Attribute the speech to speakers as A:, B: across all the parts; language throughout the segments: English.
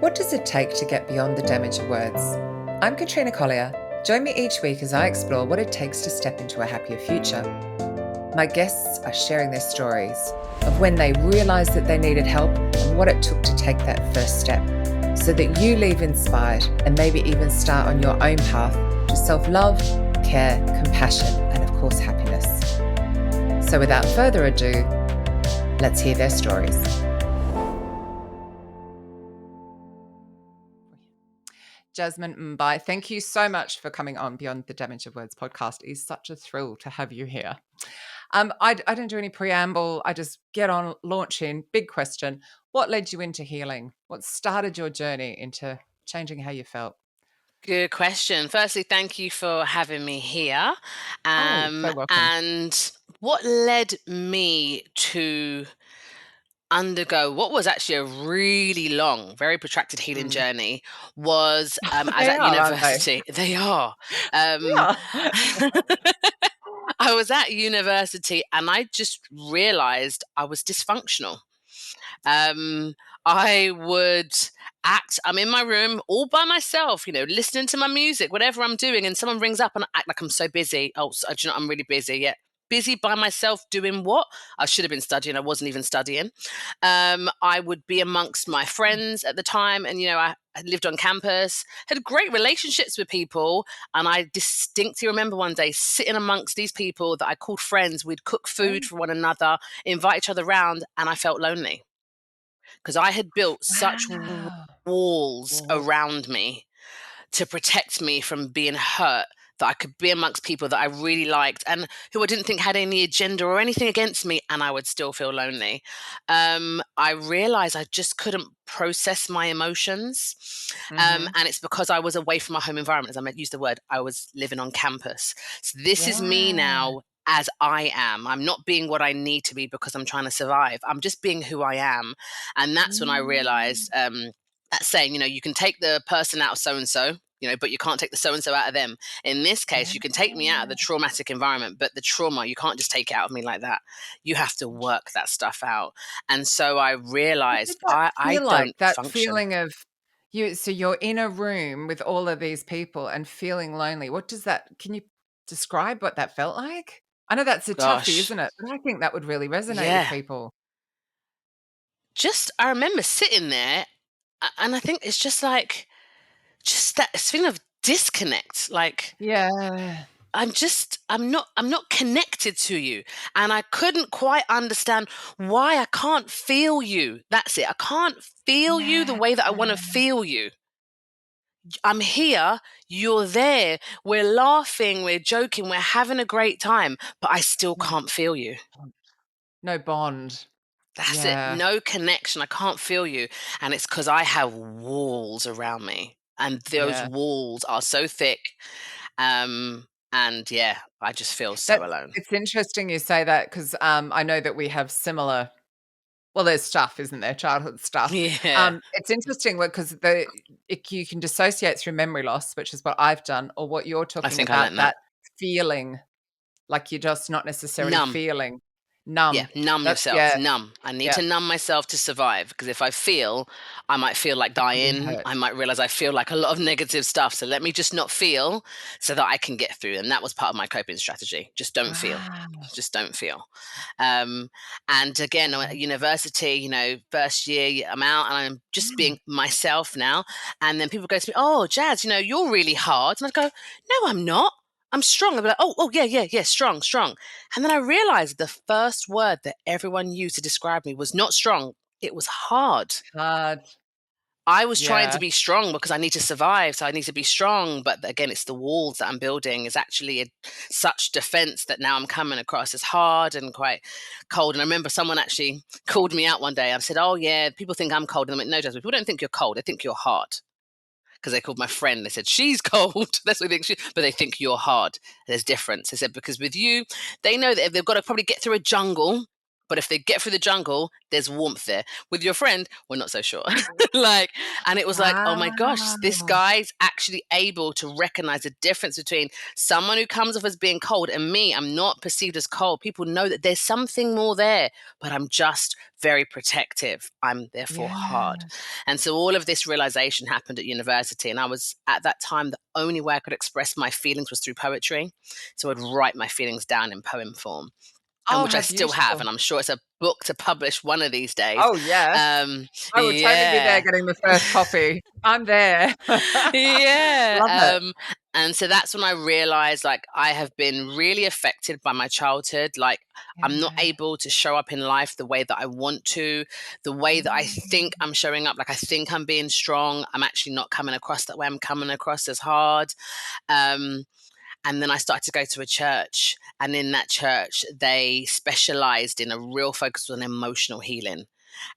A: What does it take to get beyond the damage of words? I'm Katrina Collier. Join me each week as I explore what it takes to step into a happier future. My guests are sharing their stories of when they realised that they needed help and what it took to take that first step, so that you leave inspired and maybe even start on your own path to self-love, care, compassion, and of course, happiness. So without further ado, let's hear their stories. Jasmine Mbye, thank you so much for coming on Beyond the Damage of Words podcast. It's such a thrill to have you here. I don't do any preamble. I just get on, launch in. Big question. What led you into healing? What started your journey into changing how you felt?
B: Good question. Firstly, thank you for having me here.
A: So welcome.
B: And what led me to undergo what was actually a really long, very protracted healing
A: Mm.
B: journey was I was
A: They
B: at
A: are, aren't they?
B: university. They are. Um,
A: Yeah.
B: I was at university and I just realized I was dysfunctional. Um, I would I'm in my room all by myself, listening to my music, whatever I'm doing, and someone rings up and I act like I'm so busy. Oh, do you know, I'm really busy. Yeah. Busy by myself doing what? I should have been studying. I wasn't even studying. I would be amongst my friends at the time, and I lived on campus, had great relationships with people, and I distinctly remember one day sitting amongst these people that I called friends. We'd cook food for one another, invite each other around, and I felt lonely because I had built such
A: Wow.
B: walls
A: Well,
B: around me to protect me from being hurt, that I could be amongst people that I really liked and who I didn't think had any agenda or anything against me, and I would still feel lonely. I realized I just couldn't process my emotions.
A: mm-hmm.
B: And it's because I was away from my home environment. As I used the word, I was living on campus. So this is me
A: Yeah.
B: now as I am. I'm not being what I need to be because I'm trying to survive. I'm just being who I am. And that's when I
A: Mm.
B: realized that saying, you can take the person out of so and so, but you can't take the so and so out of them. In this case, you can take me out of the
A: Yeah.
B: traumatic environment, but the trauma, you can't just take it out of me like that. You have to work that stuff out. And so I
A: What did
B: realized
A: that
B: I
A: feel like?
B: don't
A: That
B: function.
A: feeling of so you're in a room with all of these people and feeling lonely. What does that can you describe what that felt like? I know that's a toughie,
B: Gosh.
A: isn't it? But I think that would really resonate with
B: Yeah.
A: people.
B: I remember sitting there and I think it's just like, just that feeling of disconnect. Like,
A: Yeah.
B: I'm not connected to you. And I couldn't quite understand why I can't feel you. That's it. I can't feel you the
A: Yeah.
B: way that I want to feel you. I'm here, you're there. We're laughing, we're joking, we're having a great time, but I still
A: No
B: can't feel you.
A: bond. No bond.
B: That's it.
A: Yeah.
B: No connection. I can't feel you. And it's because I have walls around me. And those
A: Yeah.
B: walls are so thick. And yeah, I just feel so
A: That's
B: alone.
A: it's interesting you say that because I know that we have similar. Well, there's stuff, isn't there? Childhood stuff.
B: Yeah.
A: It's interesting because you can dissociate through memory loss, which is what I've done, or what you're
B: I
A: talking
B: think I
A: about,
B: learned that.
A: that feeling like you're just not necessarily
B: Numb.
A: feeling.
B: Yeah,
A: Numb.
B: numb
A: That
B: yourself.
A: yeah,
B: Numb. I need
A: yeah.
B: to numb myself to survive because if I feel, I might feel like
A: It can be
B: dying.
A: hurt.
B: I might realize I feel like a lot of negative stuff. So let me just not feel so that I can get through. And that was part of my coping strategy. Just don't feel.
A: Wow.
B: Just don't feel. Um, and again, I'm at university, first year, I'm out and I'm just
A: Mm.
B: being myself now. And then people go to me, "Oh, Jazz, you're really hard." And I go, "No, I'm not. I'm strong." I'll be like, "Oh, yeah, yeah, yeah, strong, strong." And then I realized the first word that everyone used to describe me was not strong, it was hard.
A: Hard.
B: I was trying
A: Yeah.
B: to be strong because I need to survive, so I need to be strong. But again, it's the walls that I'm building is actually such defense that now I'm coming across as hard and quite cold. And I remember someone actually called me out one day. I said, "Oh yeah, people think I'm cold." And I went, "No, Jasmine, people don't think you're cold. They think you're hard." Because they called my friend, they said she's cold. That's what they think, but they think you're hard. There's difference. They said because with you, they know that if they've got to probably get through a jungle, But if they get through the jungle, there's warmth there. With your friend, we're not so sure. And it was like, oh my gosh, this
A: Wow.
B: guy's actually able to recognize the difference between someone who comes off as being cold and me. I'm not perceived as cold. People know that there's something more there, but I'm just very protective. I'm therefore hard.
A: Yeah.
B: And so all of this realization happened at university. And I was at that time, the only way I could express my feelings was through poetry. So I'd write my feelings down in poem form, and
A: Oh,
B: which I
A: how
B: still have,
A: beautiful.
B: and I'm sure it's a book to publish one of these days.
A: Oh, yes. I would totally be there
B: Yeah,
A: getting the first copy. I'm there.
B: yeah.
A: Love it.
B: And so that's when I realized, like, I have been really affected by my childhood. Like, I'm not
A: Yeah.
B: able to show up in life the way that I want to, the way that I think
A: Mm.
B: I'm showing up. Like, I think I'm being strong. I'm actually not coming across that way. I'm coming across as hard. Um, And then I started to go to a church, and in that church, they specialized in a real focus on emotional healing.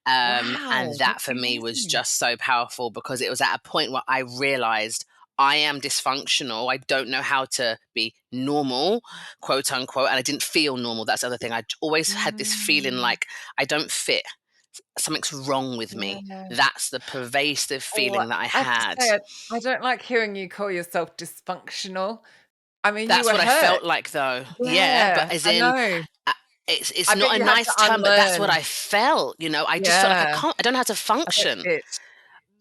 B: And
A: Wow,
B: that
A: that's
B: for me was
A: amazing.
B: just so powerful, because it was at a point where I realized I am dysfunctional. I don't know how to be normal, quote unquote. And I didn't feel normal. That's the other thing. I always had this feeling
A: Mm.
B: like I don't fit. Something's wrong with me.
A: Yeah.
B: That's the pervasive
A: Oh,
B: feeling that I
A: I have to
B: had.
A: say, I don't like hearing you call yourself dysfunctional. I mean, you
B: That's
A: were
B: what I
A: hurt.
B: felt like, though. Yeah, but
A: Yeah,
B: as
A: I
B: in,
A: know.
B: uh, it's
A: I bet
B: not a
A: you had to
B: nice term, but that's what
A: unlearn.
B: I felt. I just felt like
A: Yeah,
B: I don't know how to
A: I don't
B: function.
A: fit.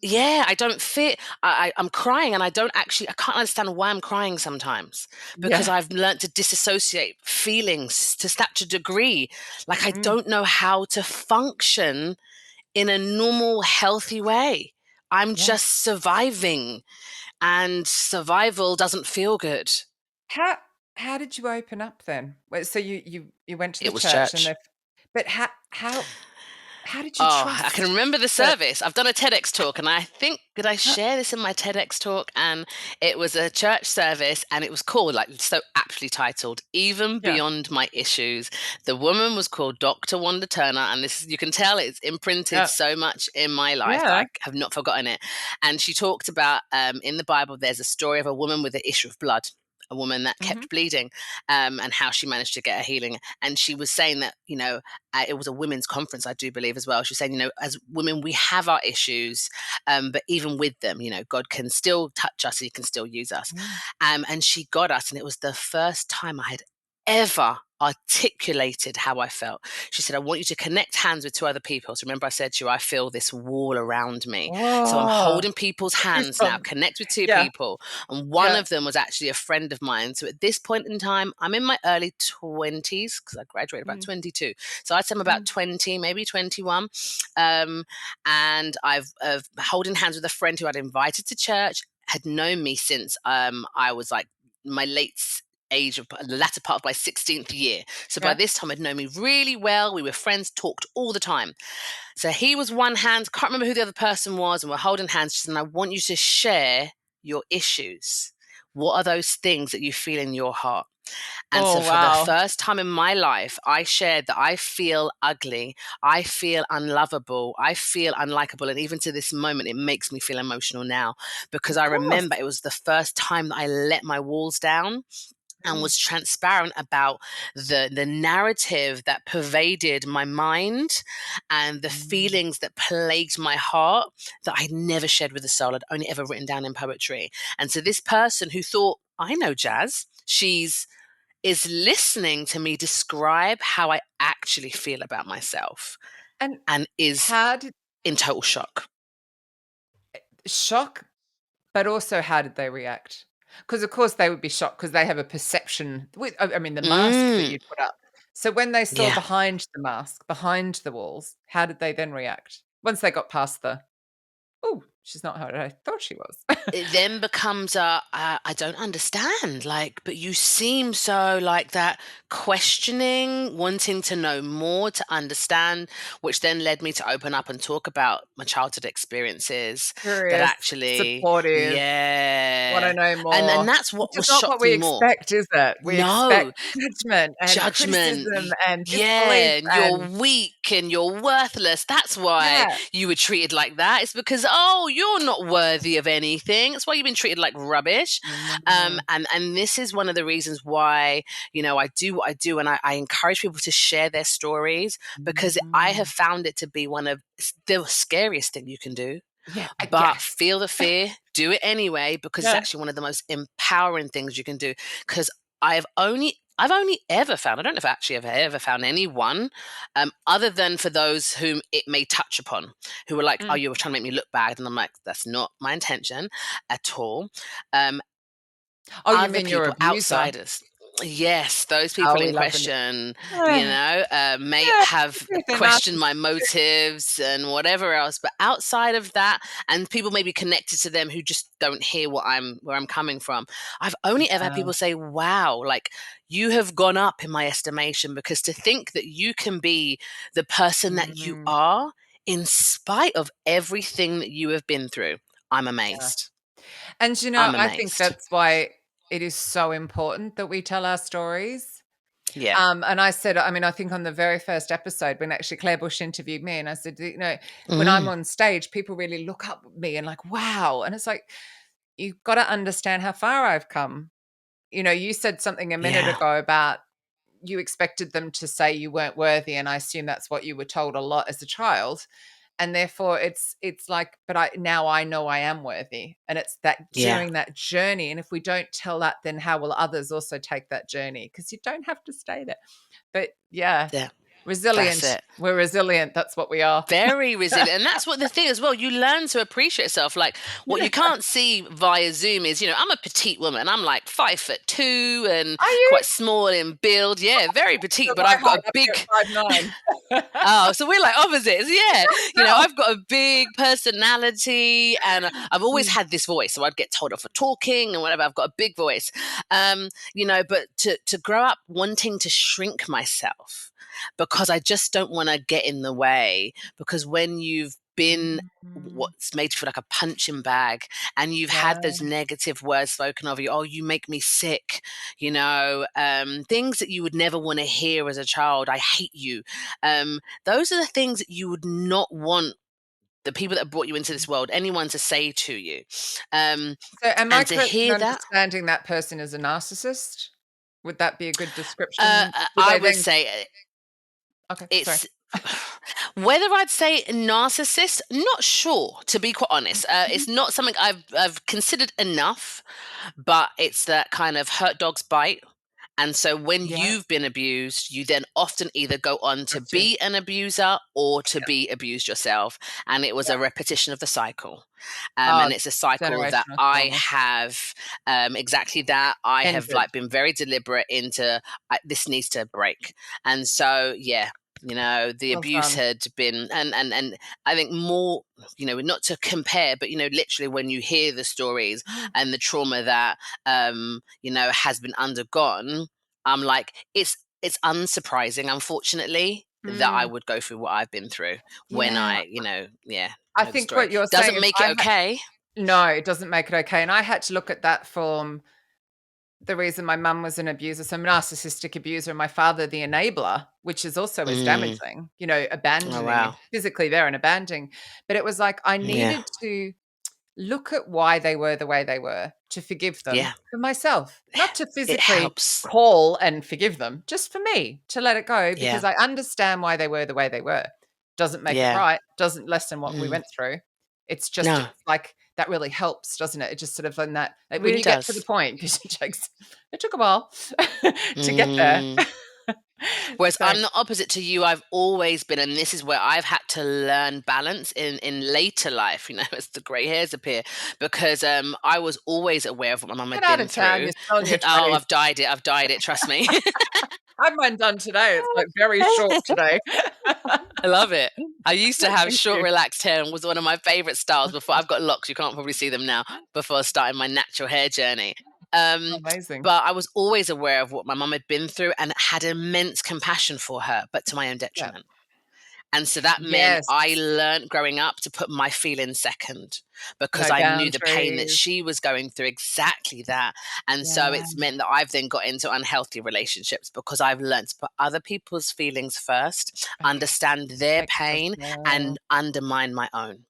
B: Yeah, I don't fit. I'm crying, and I can't understand why I'm crying sometimes, because
A: Yeah.
B: I've learned to disassociate feelings to such a degree. Like, I
A: Mm,
B: don't know how to function in a normal, healthy way. I'm
A: yeah.
B: just surviving, and survival doesn't feel good.
A: How how did you open up then? So you went to the
B: It was
A: church and
B: church.
A: they but how did you
B: Oh, I can
A: trust
B: remember the
A: that
B: service. I've done a TEDx talk, and I think, did I
A: huh,
B: share this in my TEDx talk? And it was a church service, and it was called, like, so aptly titled, Even
A: yeah,
B: Beyond My Issues. The woman was called Dr. Wanda Turner, and this, you can tell it's imprinted
A: yeah,
B: so much in my life that
A: yeah,
B: I have not forgotten it. And she talked about, in the Bible, there's a story of a woman with an issue of blood. A woman that
A: mhm,
B: kept bleeding, and how she managed to get a healing. And she was saying that, it was a women's conference, I do believe, as well. She was saying, as women, we have our issues, but even with them, God can still touch us. He can still use us.
A: mm.
B: And she got us, and it was the first time I had ever articulated how I felt. She said, I want you to connect hands with two other people. So remember, I said to you, I feel this wall around me. So I'm
A: Oh,
B: holding people's hands now,
A: goosebumps.
B: connect with two
A: Yeah,
B: people. And one
A: yeah,
B: of them was actually a friend of mine. So at this point in time, I'm in my early 20s, because I graduated about
A: mm,
B: 22. So I'd say I'm about
A: mm,
B: 20, maybe 21. Um, and I've holding hands with a friend who I'd invited to church, had known me since I was like my age of the latter part of my 16th year. So by
A: yeah.
B: this time, I'd known me really well. We were friends, talked all the time. So he was one hand, can't remember who the other person was, and we're holding hands. She said, and I want you to share your issues. What are those things that you feel in your heart? And so,
A: Oh,
B: for the
A: wow.
B: first time in my life, I shared that I feel ugly, I feel unlovable, I feel unlikable. And even to this moment, it makes me feel emotional now, because
A: Of
B: I remember
A: course.
B: it was the first time that I let my walls down and
A: Mm,
B: was transparent about the narrative that pervaded my mind and the
A: mm.
B: feelings that plagued my heart, that I'd never shared with the soul. I'd only ever written down in poetry. And so this person who thought, I know Jazz, she's is listening to me describe how I actually feel about myself,
A: And
B: and is
A: how did
B: in total shock.
A: shock, but also how did they react? Because of course they would be shocked because they have a perception with I mean, the mask that
B: Mm,
A: you put up. So when they saw
B: yeah.
A: behind the mask, behind the walls, how did they then react? Once they got past the, "Oh, she's not who I thought she was."
B: It then becomes I don't understand, like, but you seem so like that, questioning, wanting to know more, to understand, which then led me to open up and talk about my childhood experiences. That
A: Curious,
B: actually,
A: supportive, wanna
B: yeah,
A: know
B: and
A: more,
B: that's
A: which
B: what
A: is
B: was
A: not what
B: shocked
A: we
B: me more.
A: expect, is it? We expect
B: No,
A: judgment and
B: judgment.
A: criticism and disbelief
B: Yeah, and you're
A: and
B: weak and you're worthless. That's why
A: yeah,
B: you were treated like that. It's because, oh, you're not worthy of anything. That's why you've been treated like rubbish.
A: Mm,
B: And this is one of the reasons why, I do what I do, and I encourage people to share their stories, because I have
A: mm.
B: found it to be one of the scariest thing you can do.
A: Yeah,
B: But
A: yes.
B: feel the fear, do it anyway, because it's
A: Yeah.
B: actually one of the most empowering things you can do. Because I've only ever found, I don't know if I actually ever found anyone, other than for those whom it may touch upon, who were like, oh,
A: Mm.
B: you were trying to make me look bad. And I'm like, that's not my intention at all. Um,
A: Oh, you
B: Other
A: mean your
B: people,
A: abuser?
B: outsiders. Yes, those
A: Oh,
B: people
A: we
B: in
A: love an
B: question,
A: yeah,
B: may
A: yeah,
B: have
A: if they're
B: questioned my
A: narcissists too.
B: motives and whatever else. But outside of that, and people may be connected to them who just don't hear where I'm coming from. I've only ever had
A: Yeah.
B: people say, "Wow, like you have gone up in my estimation," because to think that you can be the person that you
A: Mm,
B: are in spite of everything that you have been through, I'm
A: yeah.
B: amazed.
A: And,
B: I'm
A: I think
B: amazed.
A: that's why it is so important that we tell our stories.
B: Yeah.
A: And I said, I mean, I think on the very first episode when actually Claire Bush interviewed me, and I said, when I'm
B: Mm,
A: on stage, people really look up at me and like, wow. And it's like, you've got to understand how far I've come. You said something a minute
B: yeah.
A: ago about you expected them to say you weren't worthy, and I assume that's what you were told a lot as a child. And therefore it's like, but I know I am worthy. And it's that
B: Yeah.
A: during that journey. And if we don't tell that, then how will others also take that journey? Because you don't have to stay there. But yeah,
B: Yeah. That's
A: resilient.
B: it.
A: We're resilient. That's what we are.
B: Very resilient. And that's what the thing as well. You learn to appreciate yourself. Like what you can't see via Zoom is, I'm a petite woman. I'm like 5'2" and
A: Are you?
B: quite small in build. Yeah, very
A: So
B: petite, but
A: my
B: I've got
A: height
B: a
A: up here
B: big.
A: at 5'9".
B: Oh, so we're like opposites. Yeah.
A: Girl.
B: I've got a big personality, and I've always
A: Mm,
B: had this voice. So I'd get told off for talking and whatever. I've got a big voice. But to grow up wanting to shrink myself because I just don't want to get in the way, because when you've been
A: mm,
B: what's made you feel like a punching bag, and you've had
A: yeah.
B: those negative words spoken of you, oh, you make me sick, things that you would never want to hear as a child. I hate you. Those are the things that you would not want the people that brought you into this world, anyone, to say to you. Um,
A: So am I
B: and to
A: correct in
B: hear that,
A: understanding that person is a narcissist? Would that be a good description? Would
B: I
A: they
B: would
A: then
B: say
A: okay, sorry.
B: it's whether I'd say narcissist, not sure, to be quite honest.
A: Mhm.
B: It's not something I've considered enough, but it's that kind of hurt dogs bite. And so when
A: Yeah,
B: you've been abused, you then often either go on to
A: gotcha.
B: be an abuser or to
A: Yeah,
B: be abused yourself. And it was
A: yeah.
B: a repetition of the cycle.
A: Oh,
B: And it's a cycle that
A: generational
B: I
A: trauma.
B: have, exactly that. I have
A: Ended.
B: like been very deliberate into this needs to break. And so, yeah, the
A: Well
B: abuse
A: done.
B: had been, and I think more, not to compare, but literally when you hear the stories
A: Mm,
B: and the trauma that has been undergone, I'm like, it's unsurprising, unfortunately, that I
A: mm,
B: would go through what I've been through when
A: yeah.
B: yeah,
A: I
B: know the
A: think
B: story.
A: what you're saying
B: Doesn't
A: is
B: make it okay.
A: no, it doesn't make it okay, and I had to look at that from the reason my mum was an abuser, so narcissistic abuser, and my father the enabler, which is also as
B: Mm.
A: damaging,
B: Oh
A: abandoning
B: wow.
A: physically there and abandoning. But it was like I
B: Yeah.
A: needed to look at why they were the way they were to forgive them
B: Yeah.
A: for myself, not to
B: It
A: physically
B: helps.
A: call and forgive them, just for me to let it go because
B: Yeah.
A: I understand why they were the way they were. Doesn't make it
B: Yeah.
A: right, doesn't lessen what we
B: Mm.
A: went through. It's
B: No,
A: like that really helps, doesn't it? It just sort of in that
B: it
A: when
B: really
A: you get to the
B: does.
A: point, because it took a while to get there.
B: Mm. Whereas
A: So
B: I'm the opposite to you. I've always been, and this is where I've had to learn balance in later life, as the grey hairs appear, because I was always aware of what my mum
A: get
B: had
A: out
B: been
A: of town,
B: through.
A: you're still in your
B: Oh,
A: 20s.
B: I've dyed it, trust me.
A: I have mine done today, it's, like, very short today.
B: I love it. I used to have
A: Thank
B: short,
A: you.
B: relaxed hair, and was one of my favorite styles before. I've got locks, you can't probably see them now, before starting my natural hair journey. Um,
A: Amazing.
B: but I was always aware of what my mum had been through and had immense compassion for her, but to my own
A: Yeah.
B: detriment. And so that meant
A: Yes.
B: I learned growing up to put my feelings second, because
A: No
B: I knew the pain that
A: boundaries.
B: she was going through, exactly that. And so
A: Yeah.
B: it's meant that I've then got into unhealthy relationships because I've learned to put other people's feelings first,
A: Okay.
B: understand their
A: Makes us
B: pain,
A: yeah.
B: and undermine my own.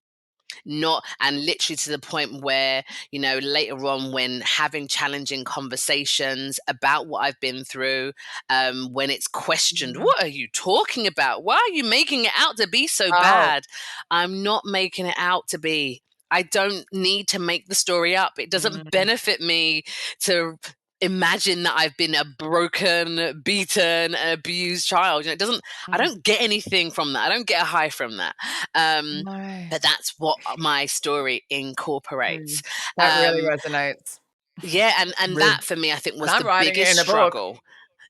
B: not, and literally to the point where, later on, when having challenging conversations about what I've been through, when it's questioned,
A: Mm.
B: what are you talking about? Why are you making it out to be so
A: Oh.
B: bad? I'm not making it out to be. I don't need to make the story up. It doesn't
A: Mm.
B: benefit me to imagine that I've been a broken, beaten, abused child. It doesn't. I
A: Mm.
B: don't get anything from that. I don't get a high from that. Um,
A: No.
B: but that's what my story incorporates.
A: Mm. That really
B: Um,
A: resonates.
B: yeah, and
A: Really.
B: that for me, I think,
A: And
B: was
A: I'm
B: the
A: writing it
B: biggest
A: in a book.
B: struggle.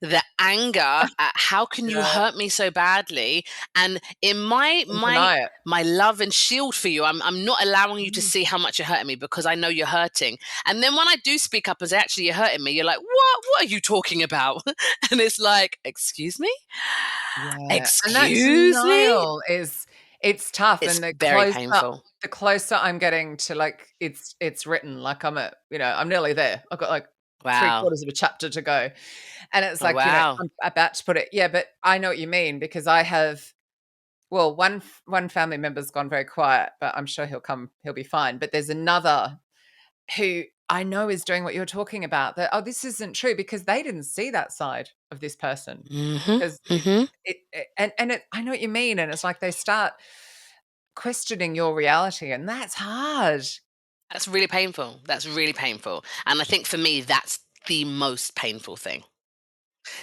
B: The anger at how can you
A: Yeah.
B: hurt me so badly, and in my
A: And
B: my
A: deny it.
B: my love and shield for you, I'm not allowing you to
A: Mm.
B: see how much you're hurting me because I know you're hurting. And then when I do speak up and say, actually, you're hurting me, you're like, what are you talking about? And it's like, excuse me,
A: Yeah, and that
B: excuse me.
A: denial is it's tough,
B: It's
A: and
B: very painful.
A: the closer I'm getting to, like, it's written, like, I'm nearly there. I've got, like, three
B: Wow.
A: quarters of a chapter to go, and it's
B: Oh,
A: like,
B: wow.
A: I'm about to put it yeah, but I know what you mean because I have well, one family member's gone very quiet, but I'm sure he'll be fine, but there's another who I know is doing what you're talking about, that, "Oh, this isn't true," because they didn't see that side of this person.
B: Hmm.
A: 'Cause
B: Hmm.
A: I know what you mean, and it's like they start questioning your reality, and that's hard.
B: That's really painful. That's really painful. And I think for me, that's the most painful thing.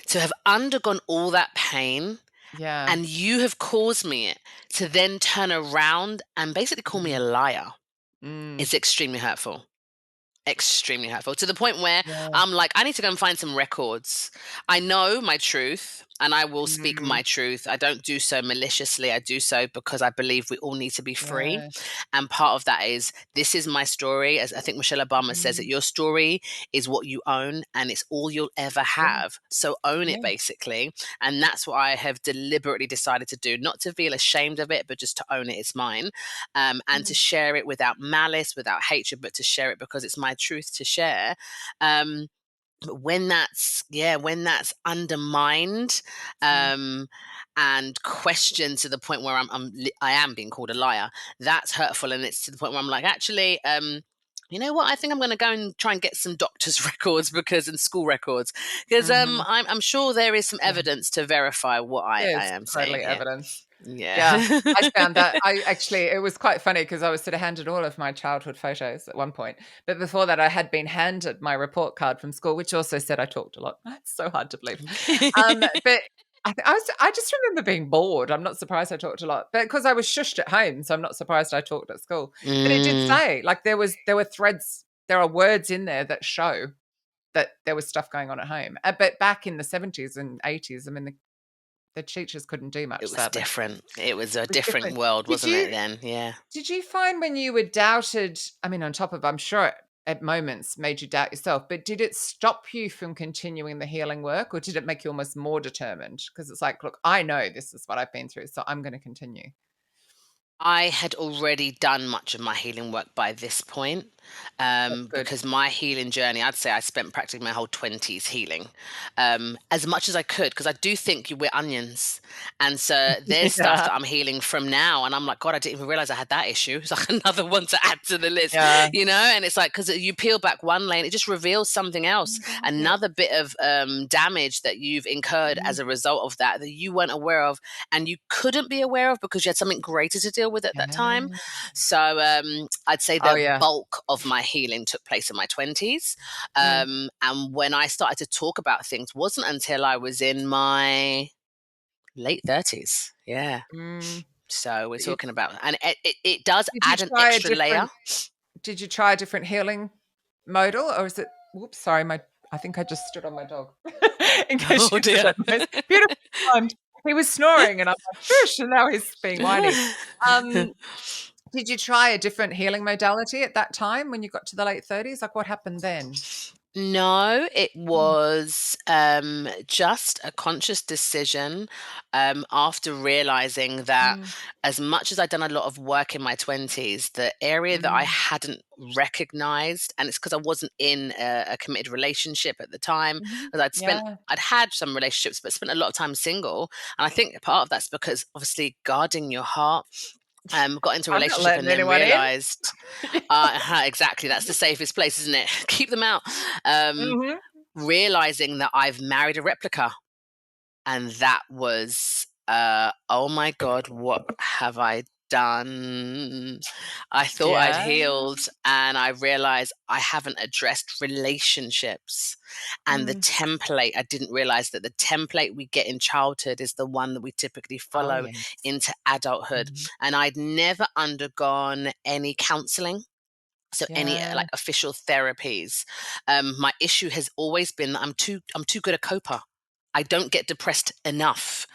B: To have undergone all that pain
A: Yeah.
B: and you have caused me it, to then turn around and basically call me a
A: Mm.
B: liar
A: Mm.
B: is extremely hurtful. Extremely hurtful, to the point where
A: Yeah.
B: I'm like, I need to go and find some records. I know my truth and I will speak
A: Mm.
B: my truth. I don't do so maliciously. I do so because I believe we all need to be free.
A: Yeah.
B: And part of that is, this is my story. As I think Michelle Obama says, that
A: Mm.
B: your story is what you own and it's all you'll ever
A: Yeah.
B: have. So own it,
A: Yeah.
B: basically. And that's what I have deliberately decided to do, not to feel ashamed of it, but just to own it. It's mine. And to
A: Mm.
B: share it without malice, without hatred, but to share it because it's my truth to share. Um, but when that's undermined,
A: Mm.
B: um, and questioned to the point where I am being called a liar, that's hurtful, and it's to the point where I'm like, actually, you know what? I think I'm going to go and try and get some doctor's records and school records, because
A: Mhm.
B: I'm sure there is some
A: Yeah.
B: evidence to verify what I
A: There's
B: am saying
A: totally
B: here.
A: evidence. Yeah.
B: Yeah.
A: I found that it was quite funny because I was sort of handed all of my childhood photos at one point, but before that, I had been handed my report card from school, which also said I talked a lot. That's so hard to believe. But I just remember being bored. I'm not surprised I talked a lot, but because I was shushed at home, so I'm not surprised I talked at school. But it did
B: Mm.
A: say, like, there were threads, there are words in there that show that there was stuff going on at home. But back in the 70s and 80s, I mean, the teachers couldn't do
B: It
A: much,
B: was
A: sadly.
B: different. It was a
A: It was
B: different
A: different.
B: world,
A: Did
B: wasn't it
A: you
B: then? Yeah.
A: did you find when you were doubted, I mean, on top of, I'm sure at moments made you doubt yourself, but did it stop you from continuing the healing work, or did it make you almost more determined? Because it's like, "Look, I know this is what I've been through, so I'm gonna continue."
B: I had already done much of my healing work by this point,
A: That's good.
B: because my healing journey, I'd say I spent practically my whole 20s healing, as much as I could, because I do think we're onions. And so there's stuff
A: Yeah.
B: that I'm healing from now. And I'm like, God, I didn't even realize I had that issue. It's like another one to add to the list,
A: Yeah.
B: And it's like, because you peel back one lane, it just reveals something else,
A: Yep.
B: another bit of damage that you've incurred
A: Mhm.
B: as a result of that you weren't aware of, and you couldn't be aware of because you had something greater to deal with at that time.
A: Yeah.
B: So I'd say
A: Oh,
B: the
A: yeah.
B: bulk of my healing took place in my 20s.
A: Mm.
B: And when I started to talk about things wasn't until I was in my late 30s. Yeah.
A: Mm.
B: So we're
A: You
B: talking about, and it does
A: did you
B: add an
A: try a
B: extra layer.
A: different Did you try a different healing modal, or is it whoops, sorry, my I think I just stood on my dog. In case
B: Oh
A: you heard
B: dear.
A: that noise. Beautiful sound. He was snoring and I'm like, "Shush," and now he's being whiny. Um, did you try a different healing modality at that time when you got to the late 30s? Like, what happened then?
B: No, it
A: Mm.
B: was just a conscious decision, after realizing that,
A: Mm.
B: as much as I'd done a lot of work in my 20s, the area that I
A: Mm.
B: hadn't recognized, and it's because I wasn't in a committed relationship at the time,
A: Mhm.
B: because
A: Yeah.
B: I'd had some relationships, but spent a lot of time single. And I think part of that's because obviously guarding your heart, got into a
A: I'm not
B: relationship
A: letting
B: and then
A: anyone in.
B: realized, exactly, that's the safest place, isn't it? Keep them out.
A: Mhm.
B: Realizing that I've married a replica. And that was, oh my God, what have I done? I thought I'd
A: Yeah.
B: healed, and I realized I haven't addressed relationships. And the
A: Mm.
B: template, I didn't realize that the template we get in childhood is the one that we typically
A: Oh,
B: follow
A: yes.
B: into adulthood.
A: Mhm.
B: And I'd never undergone any counseling, so any
A: Yeah.
B: like official therapies. My issue has always been that I'm too good a coper. I don't get depressed enough,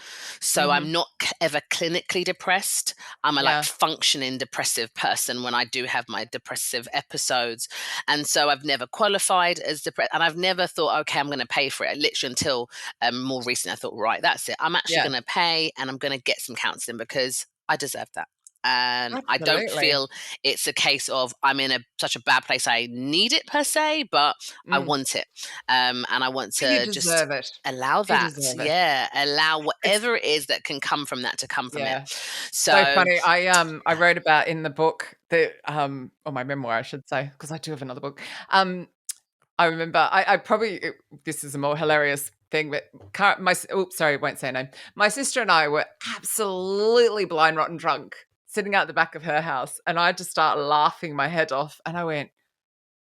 B: so
A: Mhm.
B: I'm not ever clinically depressed. I'm a like
A: Yeah.
B: functioning depressive person when I do have my depressive episodes, and so I've never qualified as depressed, and I've never thought, okay, I'm going to pay for it. Literally until more recently, I thought, right, that's it. I'm actually
A: Yeah.
B: going to pay, and I'm going to get some counseling because I deserve that. And I don't
A: Absolutely.
B: feel it's a case of I'm in such a bad place I need it per se, but I
A: Mm.
B: want it, and I want
A: But you
B: to just
A: deserve it.
B: allow
A: You
B: that.
A: deserve it.
B: Yeah, allow
A: It's
B: whatever it is that can come from that to come from it.
A: yeah. So
B: So,
A: funny. I wrote about in the book that, or my memoir, I should say, because I do have another book. I remember I probably this is a more hilarious thing, but sorry, I won't say her name. My sister and I were absolutely blind, rotten drunk, sitting out the back of her house, and I had to start laughing my head off. And I went,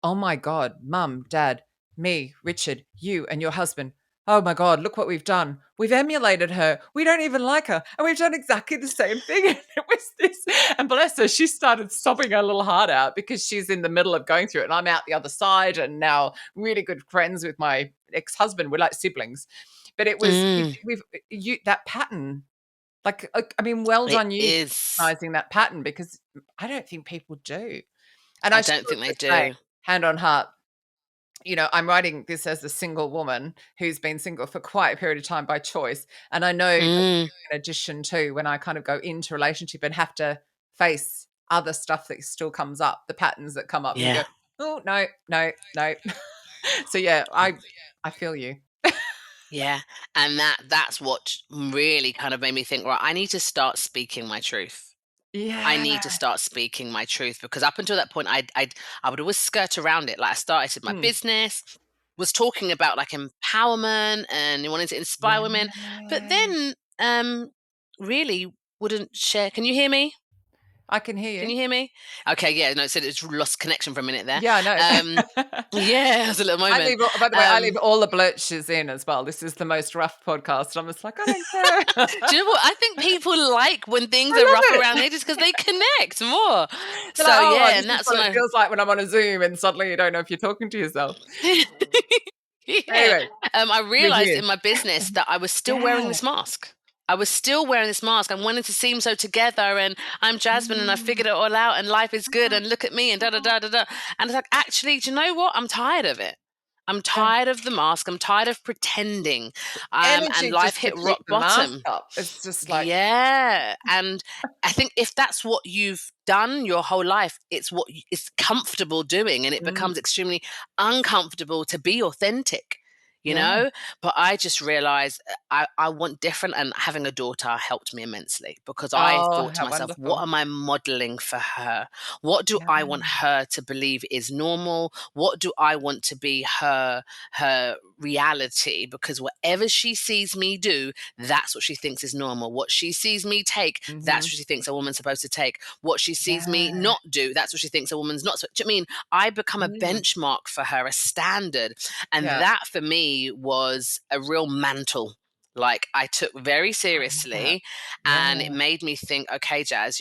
A: "Oh my god, Mum, Dad, me, Richard, you, and your husband. Oh my god, look what we've done. We've emulated her. We don't even like her, and we've done exactly the same thing." And it was this, and bless her, she started sobbing her little heart out because she's in the middle of going through it, and I'm out the other side, and now really good friends with my ex-husband. We're like siblings, but it was
B: mm,
A: we've you that pattern. I mean, well
B: it
A: done you
B: is.
A: recognizing that pattern because I don't think people do. And
B: I
A: I should
B: don't think they
A: also say,
B: do.
A: hand on heart, I'm writing this as a single woman who's been single for quite a period of time by choice. And I know that
B: Mm,
A: in addition to when I kind of go into relationship and have to face other stuff that still comes up, the patterns that come up and you go,
B: yeah,
A: oh no, no, no. So yeah, I feel you.
B: yeah, and that's what really kind of made me think. Right, I need to start speaking my truth. I
A: Yeah.
B: need to start speaking my truth because up until that point, I would always skirt around it. Like I started my
A: Mm.
B: business, was talking about like empowerment and wanting to inspire women, but
A: Yeah.
B: then really wouldn't share. Can you hear me?
A: I can hear
B: Can
A: you.
B: you hear me? Okay, yeah, no, it said it's lost connection for a minute there.
A: Yeah, I know.
B: Um, yeah, it was a little
A: I
B: moment.
A: leave all by the way, I leave
B: Um,
A: all the blurches in as well. This is the most rough podcast. I'm just like, I don't care.
B: do you know what? I think people like when things
A: I
B: are rough
A: love
B: around
A: it.
B: the edges because they connect more.
A: They're like,
B: So
A: "Oh,
B: yeah,
A: this
B: and
A: is
B: that's
A: what
B: when
A: it
B: I
A: feels like when I'm on a Zoom and suddenly you don't know if you're talking to yourself."
B: yeah.
A: Anyway,
B: I
A: with
B: realized
A: you.
B: in my business that I was still wearing
A: Yeah.
B: this mask. I was still wearing this mask. I wanted to seem so together, and I'm Jasmine, and I
A: Mm.
B: figured it all out, and life is good, and look at me, and da da da da da. And it's like, actually, do you know what? I'm tired of it. I'm
A: Yeah.
B: tired of the mask. I'm tired of pretending. And
A: Energy
B: life
A: just to
B: hit
A: keep
B: rock
A: the mask
B: bottom.
A: up. It's just like,
B: Yeah, and I think if that's what you've done your whole life, it's what it's comfortable doing, and it
A: mm,
B: becomes extremely uncomfortable to be authentic, you
A: yeah.
B: know? But I just realized I want different, and having a daughter helped me immensely because I
A: Oh,
B: thought to
A: how
B: myself, what
A: wonderful.
B: am I modeling for her? What do
A: Yeah.
B: I want her to believe is normal? What do I want to be her reality? Because whatever she sees me do, that's what she thinks is normal. What she sees me take, that's
A: Mhm.
B: what she thinks a woman's supposed to take. What she sees me
A: Yeah.
B: not do, that's what she thinks a woman's not. Do you mean I become a
A: Mm.
B: benchmark for her, a standard? And
A: Yeah.
B: that for me was a real mantle. Like I took very
A: I love that.
B: seriously, and it
A: Yeah.
B: made me think, okay, Jazz,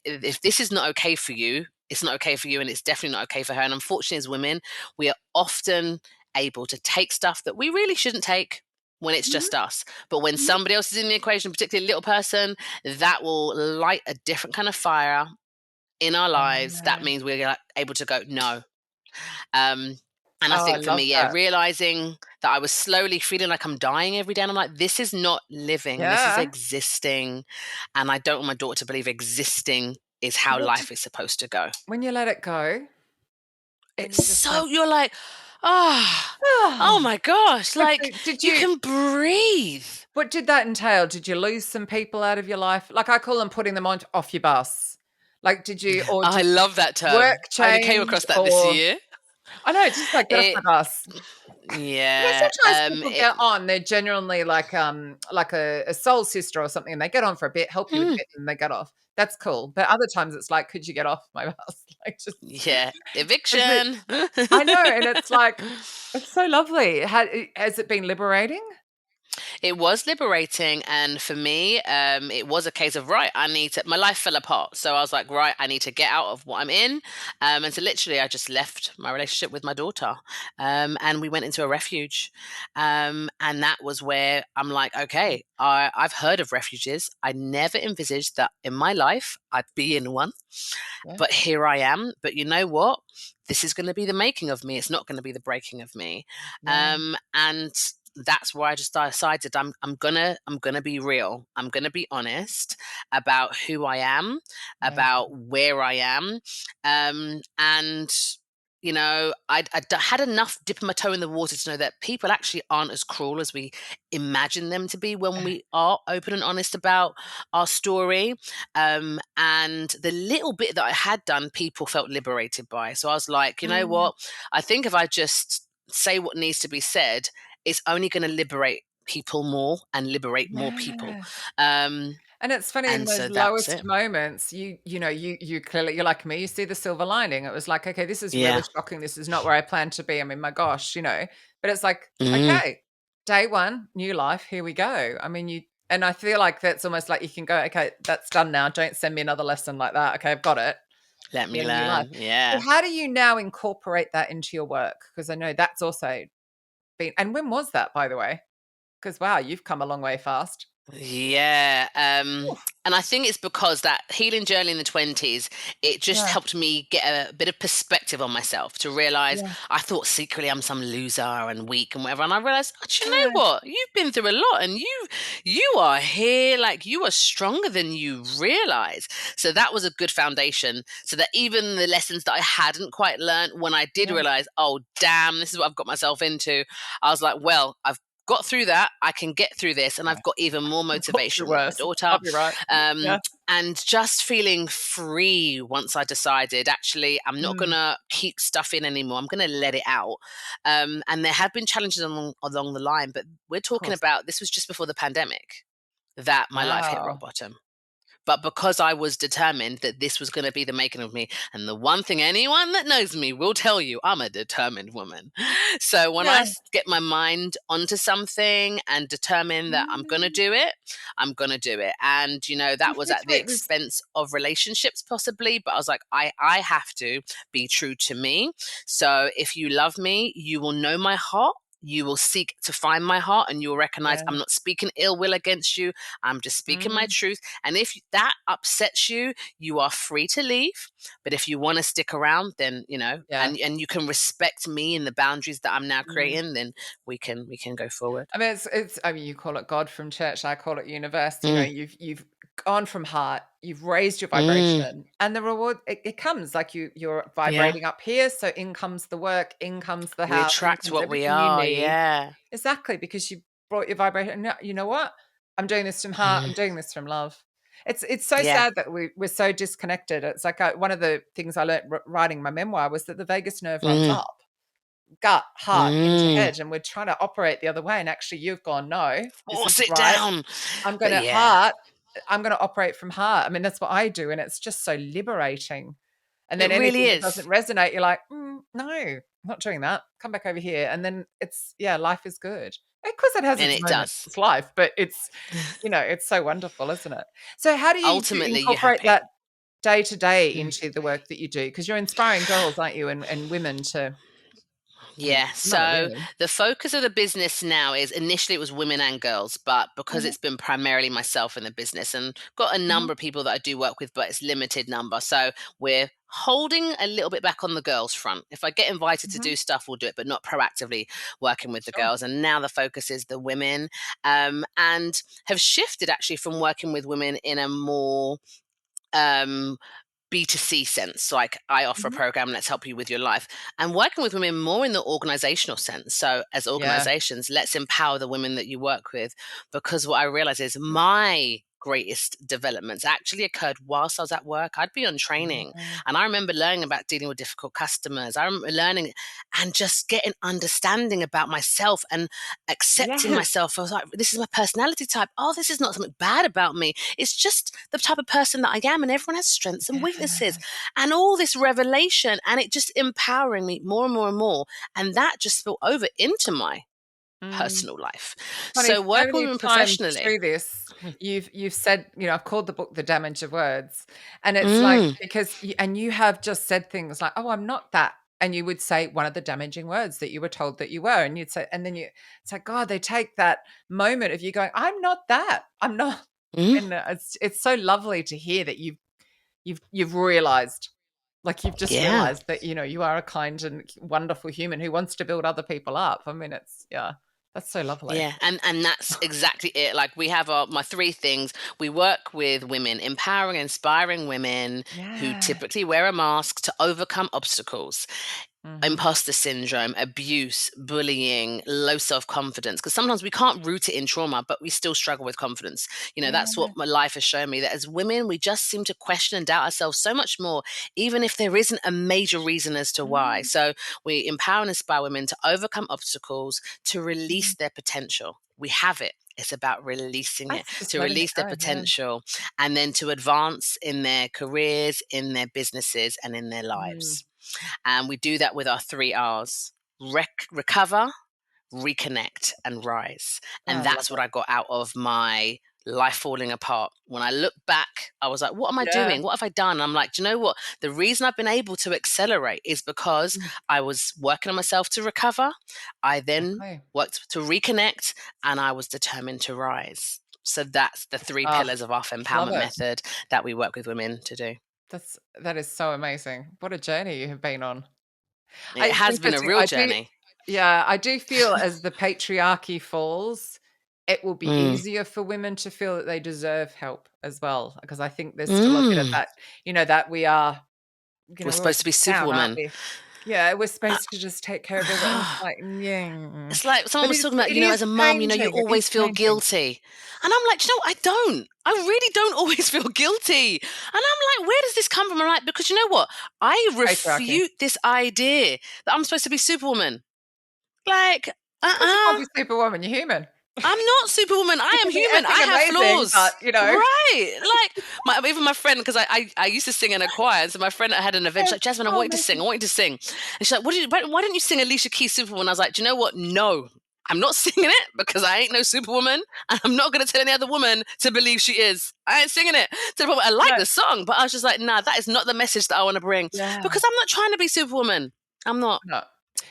B: if this is not okay for you, it's not okay for you, and it's definitely not okay for her. And unfortunately, as women, we are often able to take stuff that we really shouldn't take when it's
A: Mhm,
B: just us. But when
A: mhm.
B: somebody else is in the equation, particularly a little person, that will light a different kind of fire in our lives. That
A: Yeah.
B: means we're like, able to go, no. Um, and I
A: Oh, I
B: think for
A: love
B: me, yeah,
A: that.
B: realizing that I was slowly feeling like I'm dying every day. And I'm like, this is not living, this is
A: Yeah.
B: existing. And I don't want my daughter to believe existing is how
A: What
B: life is supposed to go.
A: when you let it go, when
B: It's
A: you just
B: so,
A: like
B: you're like, Oh, oh
A: Oh,
B: my gosh. Like,
A: did
B: you
A: you
B: can breathe.
A: what did that entail? Did you lose some people out of your life? Like, I call them putting them on off your bus. Like,
B: I
A: did
B: love that
A: work
B: term. I only came
A: change
B: across that this
A: or
B: year.
A: I know, it's just like, get off my
B: It,
A: bus.
B: yeah.
A: Sometimes people get on, they're genuinely like a soul sister or something, and they get on for a bit, help you with a
B: Mm,
A: bit, and they get off. That's cool. But other times it's like, "Could you get off my bus?" Like, just
B: yeah.
A: is it
B: Eviction.
A: I know, and it's like, it's so lovely. Has it been liberating?
B: It was liberating, and for me, it was a case of right. I need to. My life fell apart, so I was like, right, I need to get out of what I'm in, and so literally, I just left my relationship with my daughter, and we went into a refuge, and that was where I'm like, okay, I've heard of refuges. I never envisaged that in my life I'd be in one,
A: Yeah,
B: but here I am. But you know what? This is going to be the making of me. It's not going to be the breaking of me.
A: yeah,
B: And that's why I just decided I'm gonna be real. I'm gonna be honest about who I am,
A: amazing.
B: about where I am, and I had enough dipping my toe in the water to know that people actually aren't as cruel as we imagine them to be when we are open and honest about our story. And the little bit that I had done, people felt liberated by. So I was like, you know
A: Mm,
B: what? I think if I just say what needs to be said, it's only going to liberate people more and liberate more people.
A: yeah.
B: Um,
A: And it's funny in
B: and
A: those
B: so that's
A: lowest
B: it.
A: moments, you clearly you're like me, you see the silver lining. It was like, "Okay, this is really
B: Yeah.
A: shocking. This is not where I planned to be. I mean, my gosh," you know? But it's like,
B: Mm,
A: "Okay, day 1, new life, here we go." I mean, you and I feel like that's almost like you can go, "Okay, that's done now. Don't send me another lesson like that. Okay, I've got it.
B: let me
A: You're in a new life."
B: learn. Yeah.
A: So how do you now incorporate that into your work? Because I know that's also been and when was that, by the way? Because wow, you've come a long way fast.
B: Yeah,
A: Oof,
B: and I think it's because that healing journey in the 20s, it just
A: yeah,
B: helped me get a bit of perspective on myself to realize
A: yeah,
B: I thought secretly I'm some loser and weak and whatever. And I realized, oh, do you know
A: yeah,
B: what? You've been through a lot and you are here, like you are stronger than you realize. So that was a good foundation. So that even the lessons that I hadn't quite learned, when I did
A: yeah.
B: realize, oh, damn, this is what I've got myself into, I was like, well, I've got through that. I can get through this, and
A: Yeah.
B: I've got even more
A: You've got through
B: motivation with my
A: worse.
B: daughter.
A: I'll be right.
B: Um,
A: Yeah.
B: and just feeling free once I decided, actually, I'm not
A: Mm,
B: gonna keep stuff in anymore. I'm gonna let it out. And there have been challenges along the line, but we're
A: of
B: talking
A: course.
B: about this was just before the pandemic that my life hit rock
A: Wow.
B: bottom. But because I was determined that this was going to be the making of me, and the one thing anyone that knows me will tell you, I'm a determined woman. So when
A: Yeah.
B: get my mind onto something and determine that I'm going to
A: Mm.
B: do it, I'm going to do it. And,
A: Do
B: that
A: you
B: was
A: think
B: at the
A: it was
B: expense of relationships, possibly. But I was like, I have to be true to me. So if you love me, you will know my heart. You will seek to find my heart and you will recognize
A: yeah.
B: I'm not speaking ill will against you. I'm just speaking my
A: Mm,
B: truth, and if that upsets you, you are free to leave. But if you want to stick around, then
A: yeah.
B: and you can respect me and the boundaries that I'm now
A: Mm.
B: creating, then we can go forward.
A: I mean, it's I mean, you call it God from church, I call it universe,
B: Mm,
A: you've gone from heart, you've raised your
B: mm,
A: vibration, and the reward, it comes, like, you're
B: yeah,
A: vibrating up here, so in comes the work, in comes the
B: we
A: house, in
B: attract
A: comes
B: what we
A: everything you
B: are.
A: need.
B: Yeah.
A: Exactly, because you brought your vibration. No, you know what? I'm doing this from heart.
B: Mm,
A: I'm doing this from love. It's so
B: yeah.
A: sad that we're so disconnected. It's like one of the things I learned writing my memoir was that the vagus nerve runs
B: Mm,
A: up, gut, heart, into
B: mm.
A: head, and we're trying to operate the other way. And actually, you've gone, no, this
B: Force
A: isn't
B: it
A: right.
B: down.
A: I'm going
B: But
A: to
B: yeah,
A: heart. I'm going to operate from heart. I mean, that's what I do, and it's just so liberating. And
B: it
A: then
B: really
A: anything that doesn't
B: is,
A: resonate, you're like, no, I'm not doing that. Come back over here. And then yeah, life is good. Of course, it has
B: and
A: its
B: it
A: moments.
B: does.
A: It's life, but it's so wonderful, isn't it? So, how do you
B: Ultimately, you're
A: incorporate
B: happy.
A: that day to day
B: Mm.
A: into the work that you do? Because you're inspiring girls, aren't you, and women to,
B: Yeah.
A: not
B: So
A: really.
B: the focus of the business now is initially it was women and girls, but because
A: Mhm,
B: it's been primarily myself in the business and got a
A: mhm,
B: number of people that I do work with, but it's limited number. So we're holding a little bit back on the girls front. If I get invited to
A: mhm.
B: do stuff, we'll do it, but not proactively working with the
A: Sure.
B: girls. And now the focus is the women, and have shifted actually from working with women in a more um B2C sense. So like I offer a
A: Mhm.
B: program, let's help you with your life. And working with women more in the organizational sense. So as
A: Yeah.
B: organizations, let's empower the women that you work with. Because what I realize is my greatest developments actually occurred whilst I was at work. I'd be on training
A: Yeah.
B: and I remember learning about dealing with difficult customers. I remember learning and just getting understanding about myself and accepting
A: Yes.
B: myself. I was like, this is my personality type. Oh, this is not something bad about me. It's just the type of person that I am, and everyone has strengths and weaknesses.
A: Yeah.
B: And all this revelation, and it just empowering me more and more and more. And that just spilled over into my
A: Mm.
B: personal life.
A: Funny,
B: So
A: so
B: working with
A: many
B: women
A: times
B: professionally.
A: through this, you've said, I've called the book "The Damage of Words," and it's like
B: Mm,
A: because you have just said things like, "Oh, I'm not that," and you would say one of the damaging words that you were told that you were, and you'd say, and then it's like, God, they take that moment of you going, "I'm not that, I'm not,"
B: mm,
A: and it's so lovely to hear that you've realized. Like you've just
B: yeah.
A: realized that you are a kind and wonderful human who wants to build other people up. I mean, yeah, that's so lovely.
B: Yeah, and that's exactly it. Like we have our my three things. We work with women, empowering, inspiring women who
A: Yeah.
B: typically wear a mask to overcome obstacles,
A: Mhm.
B: imposter syndrome, abuse, bullying, low self confidence. Because sometimes we can't root it in trauma, but we still struggle with confidence. That's what
A: Yeah.
B: my life has shown me that as women, we just seem to question and doubt ourselves so much more, even if there isn't a major reason as to why.
A: Mm,
B: So we empower and inspire women to overcome obstacles, to
A: mm.
B: release their potential. We have it. It's about releasing it,
A: That's just
B: to
A: letting it
B: release their
A: go, yeah.
B: potential, and then to advance in their careers, in their businesses, and in their
A: Mm,
B: lives. And we do that with our three R's: recover, reconnect, and rise.
A: I
B: And
A: love
B: that's what
A: it.
B: I got out of my life falling apart. When I look back, I was like, what am I
A: Yeah.
B: doing? What have I done? And I'm like, do you know what? The reason I've been able to accelerate is because
A: Mm,
B: I was working on myself to recover. I then
A: exactly.
B: worked to reconnect, and I was determined to rise. So that's the three
A: Ah,
B: pillars of our
A: love
B: empowerment
A: it.
B: method that we work with women to do.
A: That is so amazing. What a journey you have been on.
B: It
A: It's
B: has been a
A: interesting.
B: real journey.
A: I do feel as the patriarchy falls, it will be
B: Mm.
A: easier for women to feel that they deserve help as well, because I think there's still a bit of
B: Mm.
A: that, that we are,
B: We're
A: we're a
B: supposed to be
A: town, aren't
B: superwoman.
A: we? Yeah, we're
B: Uh,
A: supposed to just take care of everyone. It's like, yeah,
B: it's like someone
A: but
B: was talking about,
A: it is
B: as a mum, you
A: changing. It is
B: always feel
A: changing.
B: guilty. And I'm like, "Do you know what? I don't. I really don't always feel guilty. And I'm like, where does this come from? I'm like, because you know what? I
A: Patriarchy.
B: refute this idea that I'm supposed to be superwoman. Like,
A: Of course you can't
B: uh-uh.
A: be Superwoman, you're human.
B: I'm not superwoman.
A: You
B: I am
A: can be
B: human. I
A: effing
B: have
A: amazing, but,
B: flaws. Right. Like even my friend, because I used to sing in a choir. And so my friend had an event. She's
A: yes.
B: like, Jasmine, I
A: Oh,
B: want you to sing.
A: amazing.
B: I want you to sing. And she's like, why don't you sing Alicia Keys Superwoman? I was like, do you know what? No. I'm not singing it because I ain't no superwoman. And I'm not going to tell any other woman to believe she is. I ain't singing it. To the point where I like
A: No,
B: the song, but I was just like, nah, that is not the message that I want to bring
A: yeah,
B: because I'm not trying to be superwoman. I'm not.
A: no.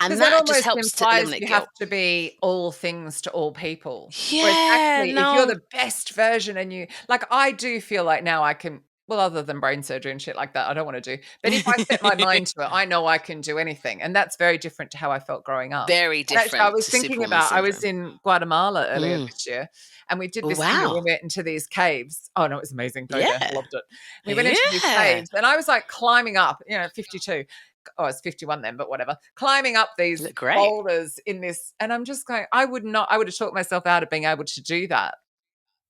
A: Because
B: And
A: that
B: that just
A: almost
B: helps to
A: implies
B: eliminate
A: you have
B: guilt.
A: to be all things to all people. Whereas
B: Yeah,
A: actually, if you're
B: no.
A: the best version and I do feel like now I can, well, other than brain surgery and shit like that, I don't want to do. But if I set my mind to it, I know I can do anything. And that's very different to how I felt growing up.
B: Very
A: And actually,
B: different to Superwoman
A: I was
B: syndrome.
A: in Guatemala earlier
B: Mm.
A: this year and we did
B: Oh,
A: this thing where
B: wow.
A: we went into these caves. Oh, no, it was amazing. Go there.
B: Yeah.
A: Loved it. We went into these
B: Yeah.
A: caves and I was like climbing up, 52. Oh, it's 51 then, but whatever. Climbing up
B: You
A: these
B: look great.
A: boulders in this, and I'm just going, I would have talked myself out of being able to do that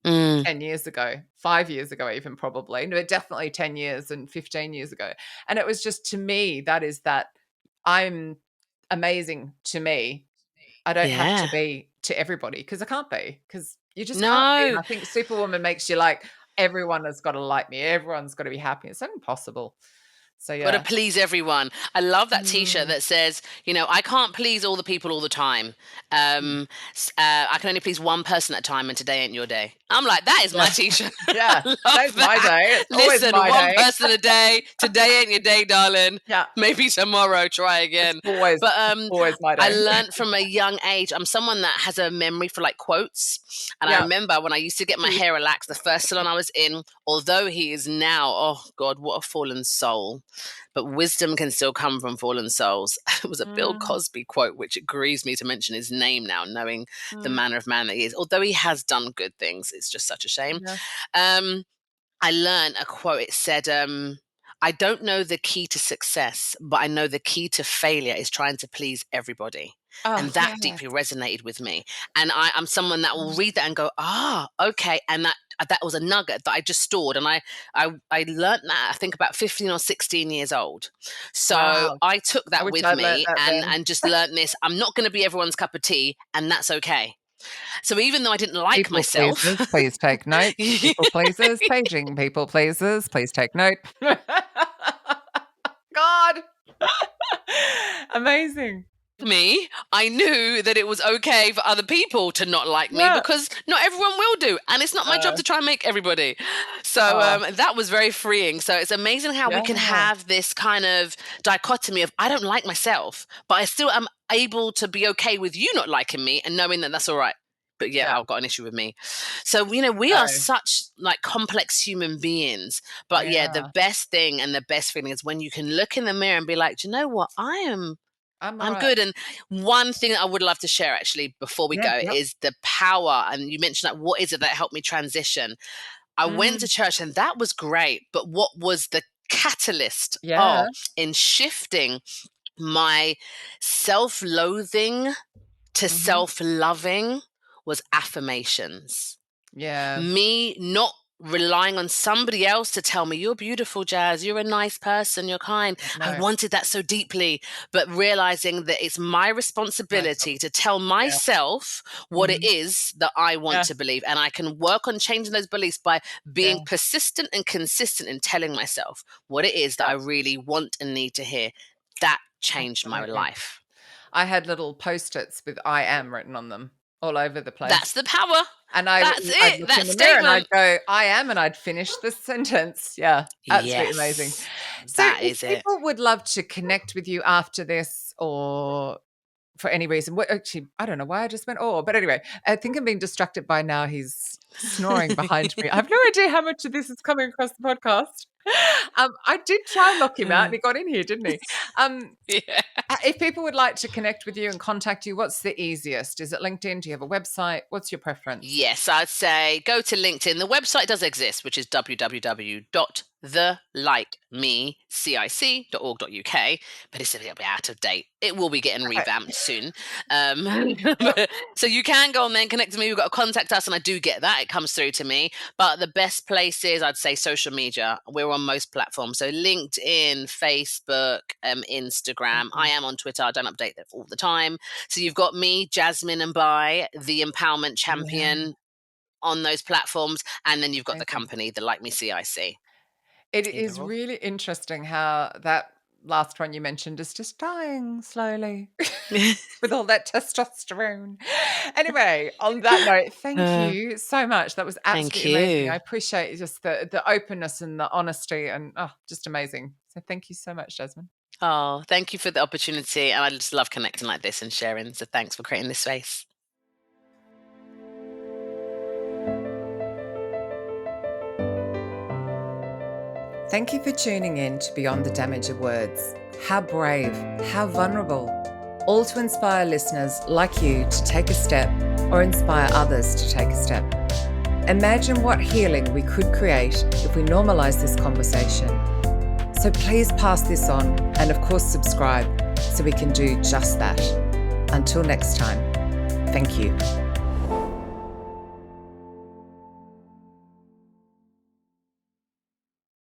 B: Mm.
A: 10 years ago, 5 years ago, even probably, no, definitely 10 years and 15 years ago. And it was just to me, that is that I'm amazing to me. I don't have to
B: Yeah.
A: be to everybody because I can't be, because you just can't be. And
B: No.
A: I think Superwoman makes you like, everyone has got to like me, everyone's got to be happy. It's impossible. So,
B: Got to
A: yeah.
B: please everyone. I love that T-shirt
A: Mm,
B: that says, I can't please all the people all the time.
A: mm.
B: I can only please one person at a time, and today ain't your day. I'm like, that is my
A: Yeah.
B: T-shirt.
A: Yeah.
B: I
A: Today's
B: love
A: my
B: that.
A: day. It's always
B: Listen,
A: my
B: one
A: day.
B: person a day. Today ain't your day, darling.
A: Yeah.
B: Maybe tomorrow, try again. But
A: It's always my
B: I
A: day.
B: learned from a young age. I'm someone that has a memory for like quotes, and I
A: Yeah.
B: remember when I used to get my
A: Teeth.
B: hair relaxed, the first salon I was in. Although he is now, oh God, what a fallen soul. But wisdom can still come from fallen souls. It was a Bill
A: Mm,
B: Cosby quote, which it grieves me to mention his name now, knowing the
A: mm,
B: manner of man that he is. Although he has done good things, it's just such a shame.
A: yeah.
B: Um, I learned a quote. It said, I don't know the key to success, but I know the key to failure is trying to please everybody.
A: Oh,
B: And that
A: yes.
B: deeply resonated with me. And I'm someone that will read that and go, okay. And that was a nugget that I just stored. And I learned that, I think, about 15 or 16 years old. So
A: Wow.
B: I took
A: I
B: that
A: wish
B: with
A: I'd learnt
B: me
A: that then.
B: and just learned this. I'm not going to be everyone's cup of tea, and that's okay. So even though I didn't like
A: People
B: myself,
A: pleasers, please take note. People pleasers, paging people pleasers, please take note. God. Amazing.
B: me, I knew that it was okay for other people to not like me,
A: Yeah.
B: because not everyone will do. And it's not my job to try and make everybody. So
A: Oh,
B: that was very freeing. So it's amazing how we can
A: yeah.
B: have this kind of dichotomy of, I don't like myself, but I still am able to be okay with you not liking me and knowing that that's all right. But yeah,
A: Yeah.
B: I've got an issue with me. So, we are
A: No.
B: such like complex human beings. But yeah, the
A: Yeah.
B: best thing and the best feeling is when you can look in the mirror and be like, do you know what?
A: I'm all
B: I'm
A: right.
B: good. And one thing that I would love to share actually before we
A: Yeah.
B: go
A: Yep.
B: is the power. And you mentioned, like, what is it that helped me transition? I went to
A: Mm.
B: church and that was great. But what was the catalyst
A: Yeah.
B: in shifting my self-loathing to
A: Mhm.
B: self-loving was affirmations.
A: Yeah.
B: Me not relying on somebody else to tell me, you're beautiful, Jazz, you're a nice person, you're kind. I
A: No.
B: wanted that so deeply, but realizing that it's my
A: Myself.
B: responsibility to tell
A: Yeah.
B: myself what it
A: Mhm.
B: is that I want
A: Yeah.
B: to believe. And I can work on changing those beliefs by being
A: Yeah.
B: persistent and consistent in telling myself what it is that
A: Yeah.
B: I really want and need to hear. That changed my
A: Absolutely.
B: life.
A: I had little Post-its with "I am" written on them all over the place.
B: That's the power.
A: And
B: That's
A: I'd
B: it.
A: look
B: That
A: in the mirror and I'd
B: statement.
A: go, "I am," and I'd finish the sentence. Yeah, absolutely amazing.
B: Yes,
A: So
B: that
A: if
B: is it.
A: people would love to connect with you after this or for any reason, actually, I don't know why I just went, "Oh," but anyway, I think I'm being distracted by now he's snoring behind me. I have no idea how much of this is coming across the podcast. I did try and lock him out and he got in here, didn't he? Um,
B: Yeah.
A: if people would like to connect with you and contact you, what's the easiest? Is it LinkedIn? Do you have a website? What's your preference?
B: Yes, I'd say go to LinkedIn. The website does exist, which is www.thelikemecic.org.uk, but it's a little bit out of date. It will be getting
A: Okay.
B: revamped soon.
A: Yep.
B: So you can go on there and connect to me. We've got to contact us, and I do get that. It comes through to me. But the best places, I'd say social media. We're on most platforms. So LinkedIn, Facebook, Instagram. I
A: Mhm.
B: am on Twitter. I don't update that all the time. So you've got me, Jasmine Mbye, the empowerment
A: Yeah,
B: champion on those platforms. And then you've got the
A: amazing.
B: company, the Like Me CIC.
A: It
B: Either
A: is
B: or.
A: really interesting how that last one you mentioned is just dying slowly with all that testosterone. Anyway, on that note, thank
B: Uh,
A: you so much. That was
B: Thank
A: absolutely amazing. I
B: you.
A: appreciate just the openness and the honesty and just amazing. So thank you so much, Jasmine.
B: Oh, thank you for the opportunity. And I just love connecting like this and sharing. So thanks for creating this space.
A: Thank you for tuning in to Beyond the Damage of Words. How brave, how vulnerable, all to inspire listeners like you to take a step or inspire others to take a step. Imagine what healing we could create if we normalize this conversation. So please pass this on and, of course, subscribe so we can do just that. Until next time, thank you.